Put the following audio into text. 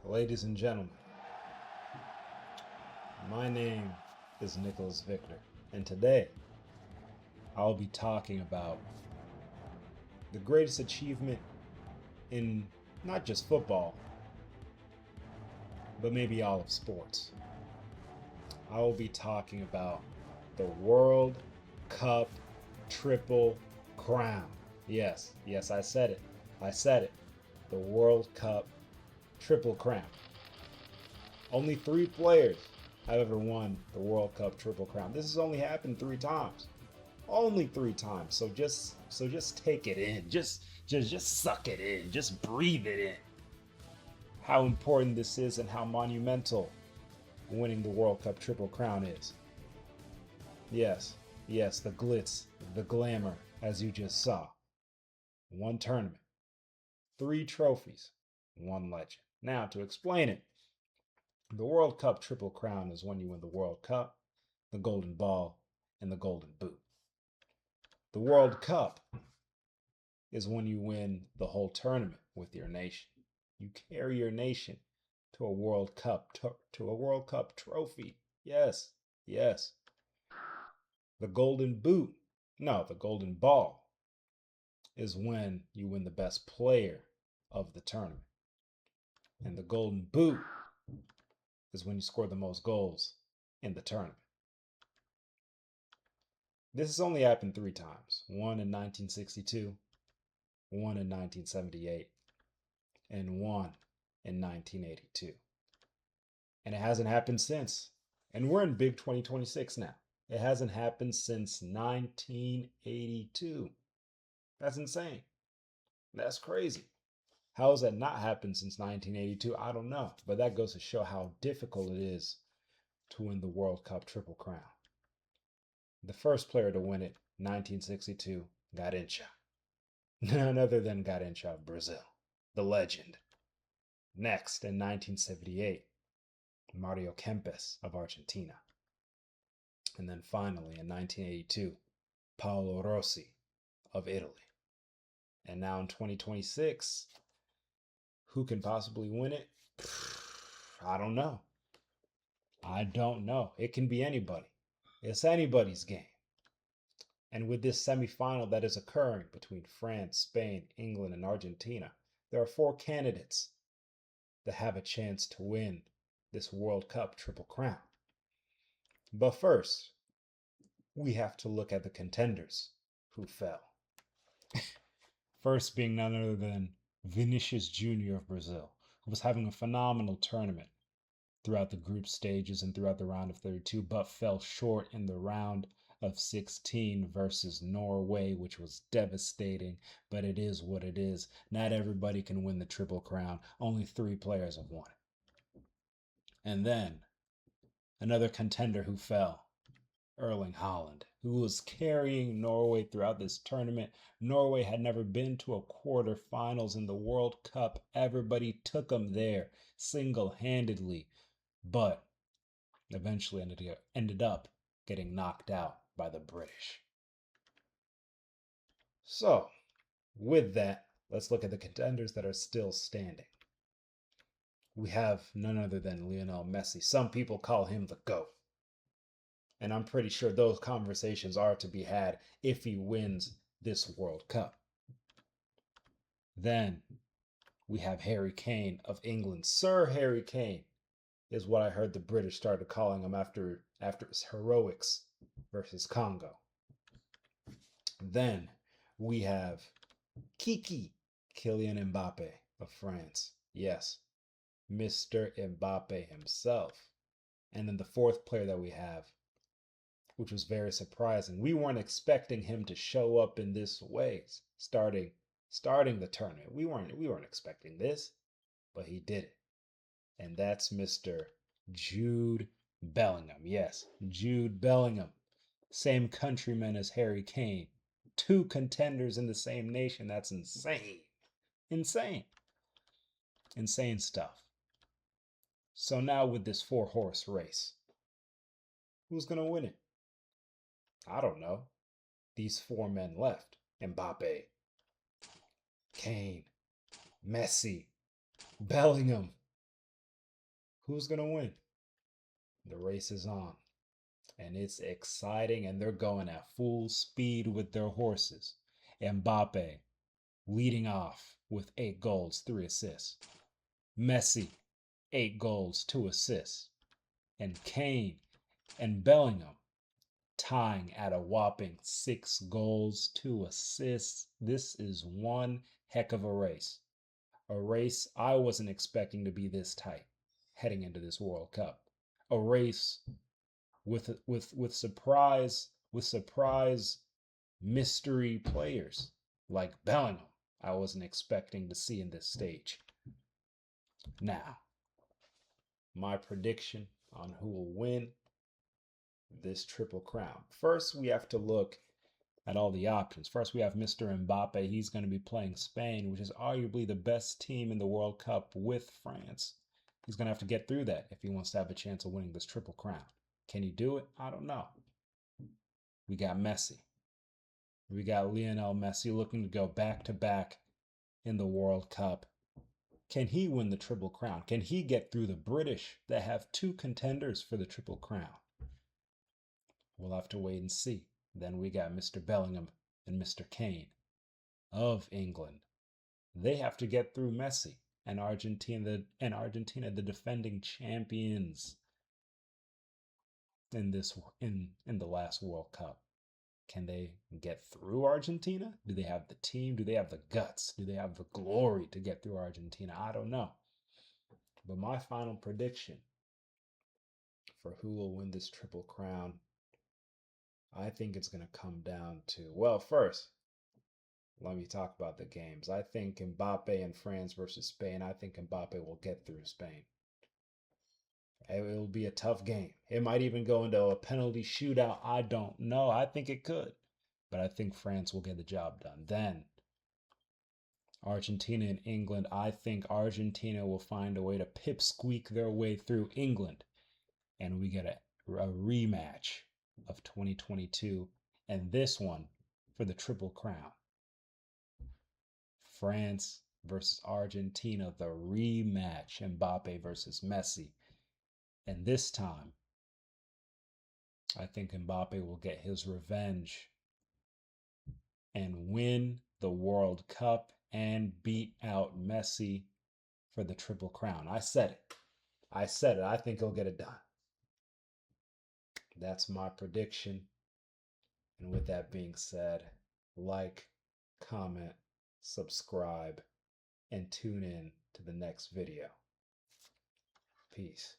Ladies and gentlemen, my name is Nicholas Victor, and today I'll be talking about the greatest achievement in not just football, but maybe all of sports. I will be talking about the World Cup Triple Crown. Yes, I said it. I said it. The World Cup Triple Crown. Only 3 players have ever won the World Cup Triple Crown. This has only happened 3 times. Only 3 times. So just take it in. Just suck it in. Just breathe it in. How important this is and how monumental winning the World Cup Triple Crown is. Yes, the glitz, the glamour, as you just saw. 1 tournament, 3 trophies, 1 legend. Now, to explain it, the World Cup Triple Crown is when you win the World Cup, the Golden Ball, and the Golden Boot. The World Cup is when you win the whole tournament with your nation. You carry your nation to a World Cup trophy. Yes. The Golden Boot, no, the Golden Ball is when you win the best player of the tournament. And the Golden Boot is when you score the most goals in the tournament. This has only happened 3 times. 1 in 1962, 1 in 1978, and 1 in 1982. And it hasn't happened since. And we're in big 2026 now. It hasn't happened since 1982. That's insane. That's crazy. How has that not happened since 1982? I don't know. But that goes to show how difficult it is to win the World Cup Triple Crown. The first player to win it, 1962, Garrincha. None other than Garrincha of Brazil, the legend. Next, in 1978, Mario Kempes of Argentina. And then finally, in 1982, Paolo Rossi of Italy. And now in 2026, who can possibly win it? I don't know. It can be anybody. It's anybody's game. And with this semifinal that is occurring between France, Spain, England, and Argentina, there are 4 candidates that have a chance to win this World Cup Triple Crown. But first, we have to look at the contenders who fell. First being none other than Vinícius Jr. of Brazil, who was having a phenomenal tournament throughout the group stages and throughout the round of 32, but fell short in the round of 16 versus Norway, which was devastating, but it is what it is. Not everybody can win the Triple Crown. Only 3 players have won it. And then another contender who fell, Erling Haaland, who was carrying Norway throughout this tournament. Norway had never been to a quarterfinals in the World Cup. Everybody took them there single-handedly, but eventually ended up getting knocked out by the British. So, with that, let's look at the contenders that are still standing. We have none other than Lionel Messi. Some people call him the GOAT. And I'm pretty sure those conversations are to be had if he wins this World Cup. Then we have Harry Kane of England. Sir Harry Kane is what I heard the British started calling him after his heroics versus Congo. Then we have Kylian Mbappe of France. Yes, Mr. Mbappe himself. And then the 4th player that we have, which was very surprising. We weren't expecting him to show up in this way, starting the tournament. We weren't expecting this, but he did it. And that's Mr. Jude Bellingham. Yes, Jude Bellingham. Same countryman as Harry Kane. 2 contenders in the same nation. That's insane. Insane stuff. So now with this 4-horse race, who's going to win it? I don't know. These 4 men left. Mbappe, Kane, Messi, Bellingham. Who's going to win? The race is on, and it's exciting, and they're going at full speed with their horses. Mbappe leading off with 8 goals, 3 assists. Messi, 8 goals, 2 assists. And Kane and Bellingham tying at a whopping 6 goals, 2 assists. This is one heck of a race. A race I wasn't expecting to be this tight heading into this World Cup. A race with surprise mystery players like Bellingham I wasn't expecting to see in this stage. Now, my prediction on who will win this Triple Crown. First, we have to look at all the options. First, we have Mr. Mbappe. He's going to be playing Spain, which is arguably the best team in the World Cup with France. He's going to have to get through that if he wants to have a chance of winning this Triple Crown. Can he do it? I don't know. We got Messi. We got Lionel Messi looking to go back-to-back in the World Cup. Can he win the Triple Crown? Can he get through the British that have 2 contenders for the Triple Crown? We'll have to wait and see. Then we got Mr. Bellingham and Mr. Kane of England. They have to get through Messi and Argentina, the defending champions in the last World Cup. Can they get through Argentina? Do they have the team? Do they have the guts? Do they have the glory to get through Argentina? I don't know. But my final prediction for who will win this Triple Crown, I think it's going to come down to, well, first, let me talk about the games. I think Mbappe and France versus Spain, I think Mbappe will get through Spain. It will be a tough game. It might even go into a penalty shootout. I don't know. I think it could. But I think France will get the job done. Then Argentina and England. I think Argentina will find a way to pipsqueak their way through England. And we get a rematch of 2022. And this one for the Triple Crown. France versus Argentina, the rematch. Mbappe versus Messi. And this time, I think Mbappe will get his revenge and win the World Cup and beat out Messi for the Triple Crown. I said it. I think he'll get it done. That's my prediction. And with that being said, like, comment, subscribe, and tune in to the next video. Peace.